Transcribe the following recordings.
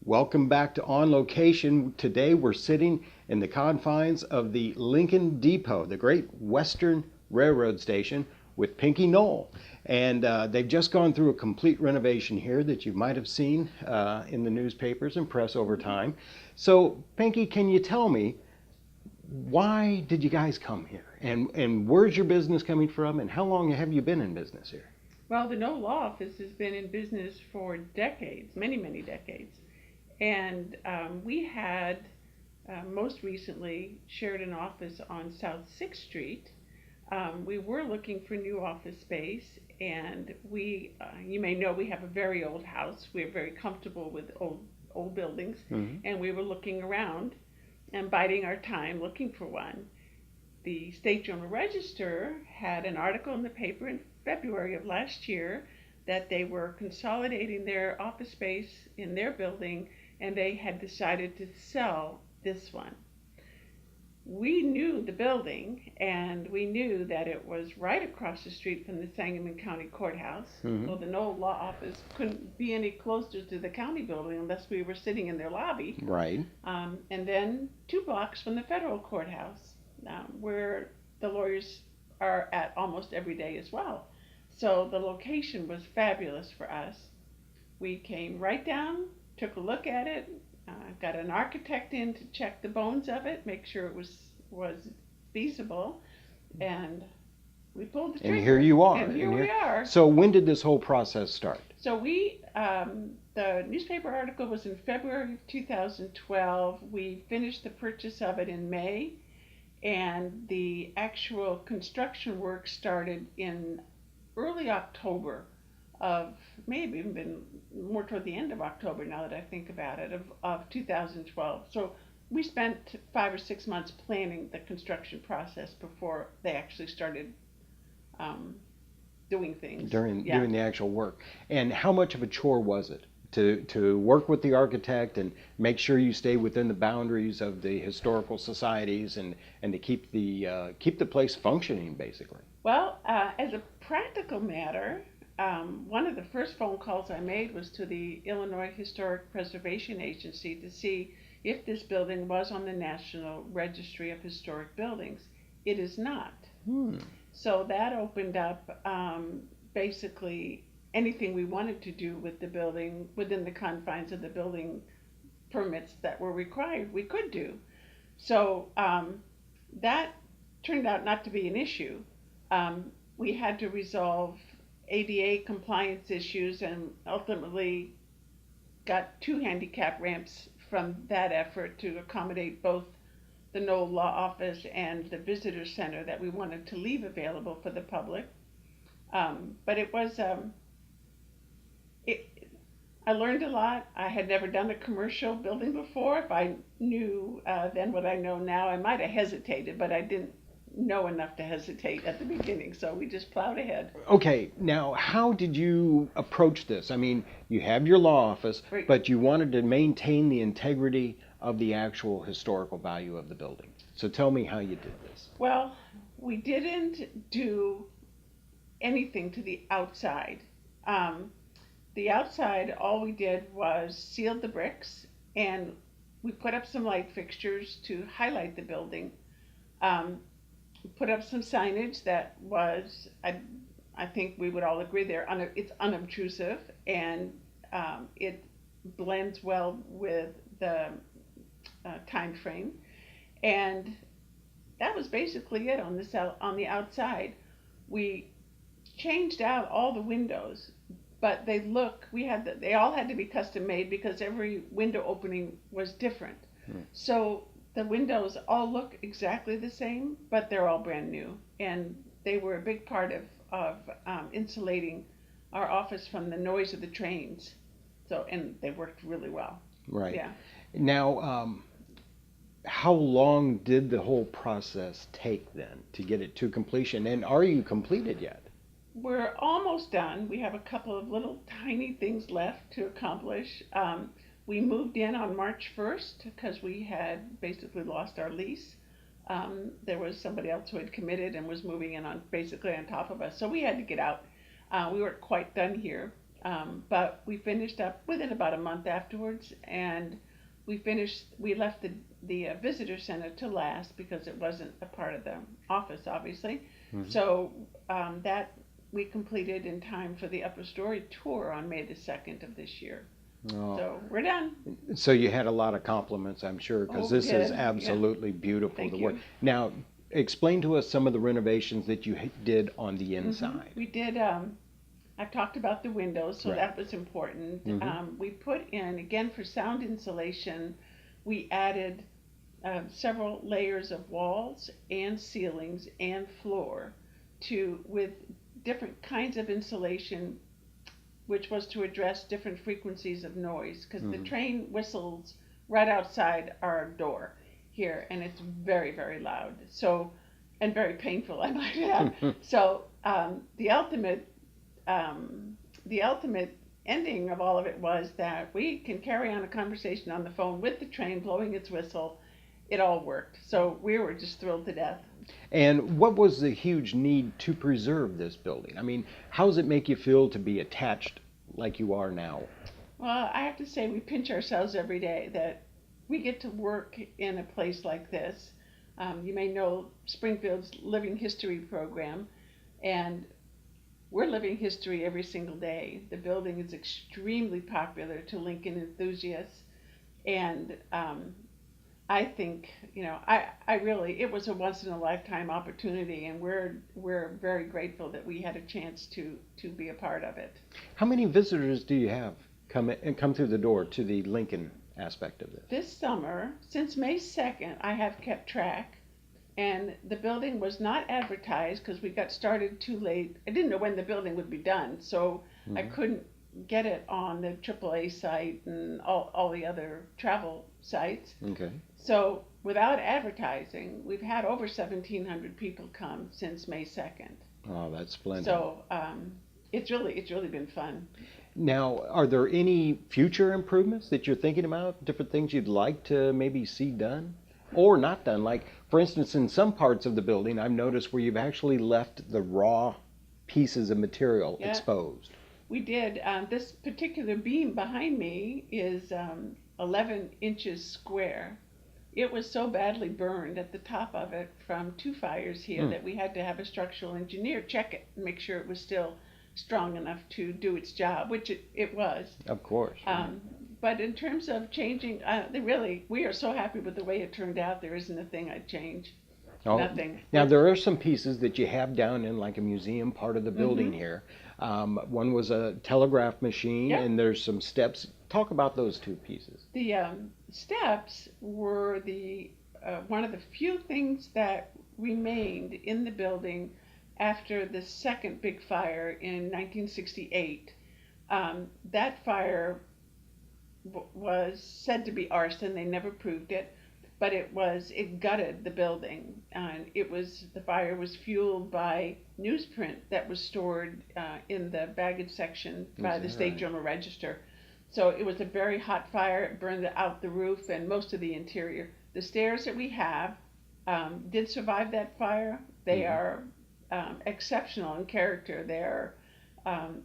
Welcome back to On Location. Today we're sitting in the confines of the Lincoln Depot, the Great Western Railroad Station, with Pinky Noll. And they've just gone through a complete renovation here that you might have seen in the newspapers and press over time. So, Pinky, can you tell me, why did you guys come here? And where's your business coming from? And how long have you been in business here? Well, the Noll Law Office has been in business for decades, many, many decades. And we had most recently shared an office on South 6th Street. We were looking for new office space, and you may know, we have a very old house. We're very comfortable with old buildings, and we were looking around and biding our time looking for one. The State Journal Register had an article in the paper in February of last year that they were consolidating their office space in their building, and they had decided to sell this one. We knew the building, and we knew that it was right across the street from the Sangamon County Courthouse. Well, the Noll Law Office couldn't be any closer to the county building unless we were sitting in their lobby. Right. And then 2 blocks from the federal courthouse, where the lawyers are at almost every day as well. So the location was fabulous for us. We came right down, took a look at it, got an architect in to check the bones of it, make sure it was feasible, and we pulled the trigger. And here you are. And here we are. So when did this whole process start? So the newspaper article was in February of 2012. We finished the purchase of it in May, and the actual construction work started in early October of, maybe even been more toward the end of October now that I think about it, of 2012. So we spent 5 or 6 months planning the construction process before they actually started doing things. Doing the actual work. And how much of a chore was it to work with the architect and make sure you stay within the boundaries of the historical societies and to keep the place functioning, basically? Well, as a practical matter, one of the first phone calls I made was to the Illinois Historic Preservation Agency to see if this building was on the National Registry of Historic Buildings. It is not. So that opened up basically anything we wanted to do with the building within the confines of the building permits that were required, we could do. So that turned out not to be an issue. We had to resolve ADA compliance issues and ultimately got 2 handicap ramps from that effort to accommodate both the Noll Law Office and the visitor center that we wanted to leave available for the public. But it was, I learned a lot. I had never done a commercial building before. If I knew then what I know now, I might have hesitated, but I didn't know enough to hesitate at the beginning, so we just plowed ahead. Okay, now how did you approach this? I mean, you have your law office, Right. but you wanted to maintain the integrity of the actual historical value of the building. So tell me how you did this. Well, we didn't do anything to the outside. The outside, all we did was sealed the bricks, and we put up some light fixtures to highlight the building. Put up some signage that was, I think we would all agree it's unobtrusive, and it blends well with the time frame. And that was basically it on the outside. We changed out all the windows, but they all had to be custom made because every window opening was different. So the windows all look exactly the same, but they're all brand new, and they were a big part of insulating our office from the noise of the trains. So, and they worked really well. Right. Yeah. Now, how long did the whole process take then to get it to completion? And are you completed yet? We're almost done. We have a couple of little tiny things left to accomplish. We moved in on March 1st because we had basically lost our lease. There was somebody else who had committed and was moving in basically on top of us. So we had to get out. We weren't quite done here. But we finished up within about a month afterwards, and we left the visitor center to last because it wasn't a part of the office, obviously. Mhm. So that we completed in time for the upper story tour on May the 2nd of this year. Oh, So we're done. so you had a lot of compliments, I'm sure, Oh, because we this is did. Yeah. absolutely beautiful. Thank The work. you. Now, explain to us some of the renovations that you did on the hmm inside. We did. I've talked about the windows, so Right. that was important. Hmm. We put in, again, for sound insulation, we added several layers of walls and ceilings and floor with different kinds of insulation, which was to address different frequencies of noise, because the Hmm. train whistles right outside our door here, and it's very, very loud. So, and very painful, I might add. So, the ultimate ending of all of it was that we can carry on a conversation on the phone with the train blowing its whistle. It all worked. So we were just thrilled to death. And what was the huge need to preserve this building? I mean, how does it make you feel to be attached like you are now? Well, I have to say, we pinch ourselves every day that we get to work in a place like this. You may know Springfield's Living History program, and we're living history every single day. The building is extremely popular to Lincoln enthusiasts, and I think, I really, it was a once in a lifetime opportunity, and we're very grateful that we had a chance to be a part of it. How many visitors do you have come through the door to the Lincoln aspect of this? This summer, since May 2nd, I have kept track, and the building was not advertised because we got started too late. I didn't know when the building would be done, so I Hmm. couldn't get it on the AAA site and all the other travel sites. Okay. So without advertising, we've had over 1,700 people come since May 2nd. Oh, that's splendid. So it's really been fun. Now, are there any future improvements that you're thinking about? Different things you'd like to maybe see done or not done? Like, for instance, in some parts of the building, I've noticed where you've actually left the raw pieces of material Yeah, exposed. we did. This particular beam behind me is 11 inches square. It was so badly burned at the top of it from two fires here Hmm. that we had to have a structural engineer check it and make sure it was still strong enough to do its job, which it was. Of course. Um, but in terms of changing, we are so happy with the way it turned out. There isn't a thing I'd change. Oh, Nothing. now there are some pieces that you have down in like a museum part of the building Mm-hmm. here. One was a telegraph machine, Yep. and there's some steps. Talk about those two pieces. The steps were the one of the few things that remained in the building after the second big fire in 1968. That fire was said to be arson. They never proved it, but it gutted the building, and the fire was fueled by newsprint that was stored in the baggage section by Is the that State right? Journal Register. So it was a very hot fire. It burned out the roof and most of the interior. The stairs that we have did survive that fire. They Hmm. are exceptional in character.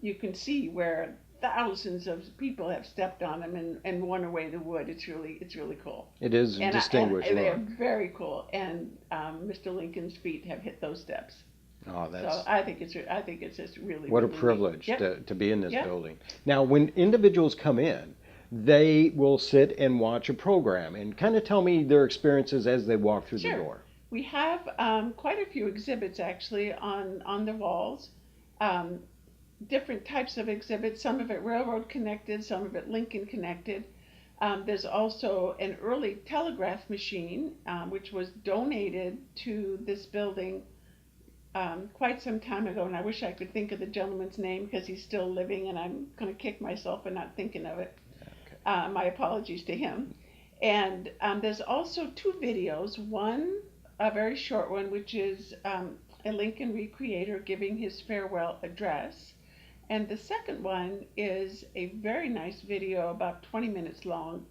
You can see where thousands of people have stepped on them and worn away the wood. It's really cool. It is a distinguished And they're look. very cool. And Mr. Lincoln's feet have hit those steps. Oh, So that's I think it's just really, what a really neat. privilege Yep. to be in this Yep. building. Now, when individuals come in, they will sit and watch a program and kind of tell me their experiences as they walk through the Sure. door. We have quite a few exhibits actually on the walls. Um, Different types of exhibits, some of it railroad connected, some of it Lincoln connected. There's also an early telegraph machine, which was donated to this building quite some time ago, and I wish I could think of the gentleman's name because he's still living, and I'm going to kick myself for not thinking of it. Okay. My apologies to him. And there's also two videos. One, a very short one, which is a Lincoln recreator giving his farewell address. And the second one is a very nice video, about 20 minutes long,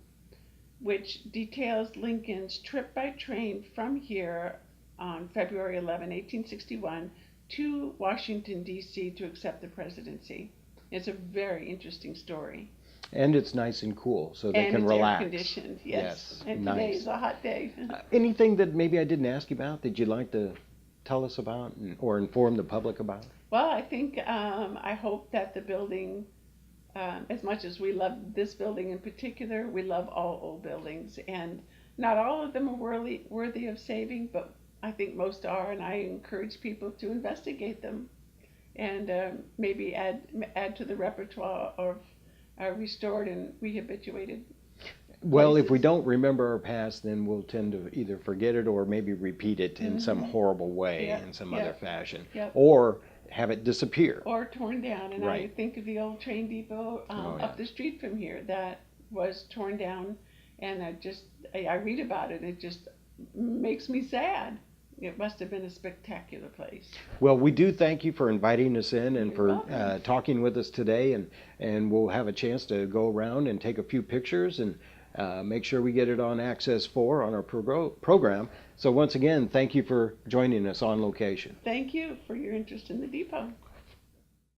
which details Lincoln's trip by train from here on February 11, 1861, to Washington, D.C. to accept the presidency. It's a very interesting story. And it's nice and cool, so they And can it's air relax. conditioned, yes. Yes, And today nice. is a hot day. Anything that maybe I didn't ask you about that you'd like to tell us about or inform the public about? Well, I think I hope that the building, as much as we love this building in particular, we love all old buildings, and not all of them are worthy of saving, but I think most are, and I encourage people to investigate them and maybe add to the repertoire of restored and rehabilitated Well, if we places. don't remember our past, then we'll tend to either forget it or maybe repeat it in some Hmm. horrible way, Yep, in some other yep, fashion, yep. or have it disappear. Or torn down. And I Right. think of the old train depot Oh, yeah. up the street from here that was torn down, and I read about it. It just makes me sad. It must have been a spectacular place. Well, we do thank you for inviting us in and You're for welcome. talking with us today, and we'll have a chance to go around and take a few pictures and make sure we get it on Access 4 on our program. So once again, thank you for joining us on location. Thank you for your interest in the depot.